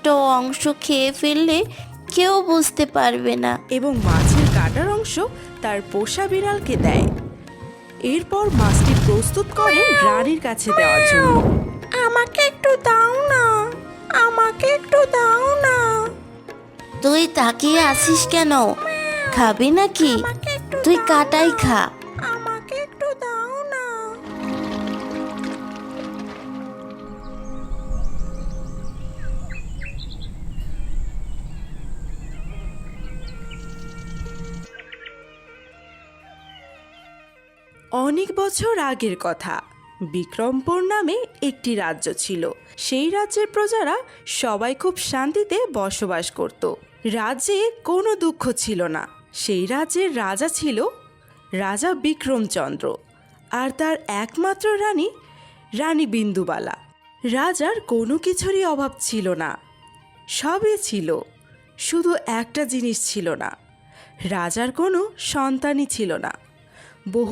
একটা অংশ খেয়ে ফেললে কেউ বুঝতে পারবে না। এবং মাছের কাটার অংশ তার পোষা বিড়ালকে দেয়। এরপর মাছটি প্রস্তুত করে রানীর কাছে দেওয়ার জন্য। আমাকে একটু দাও না, আমাকে একটু দাও না। তুই তাকিয়ে আছিস কেন? খাবি নাকি? তুই কাটাই খা। আমাকে একটু দাও না। অনেক বছর আগের কথা। বিক্রমপুর নামে একটি রাজ্য ছিল। সেই রাজ্যের প্রজারা সবাই খুব শান্তিতে বসবাস করত। রাজ্যে কোনো দুঃখ ছিল না। সেই রাজ্যের রাজা ছিল রাজা বিক্রমচন্দ্র, আর তার একমাত্র রানী রানী বিন্দুবালা। রাজার কোনো কিছুরই অভাব ছিল না, সবই ছিল, শুধু একটা জিনিস ছিল না, রাজার কোনো সন্তানই ছিল না। বহু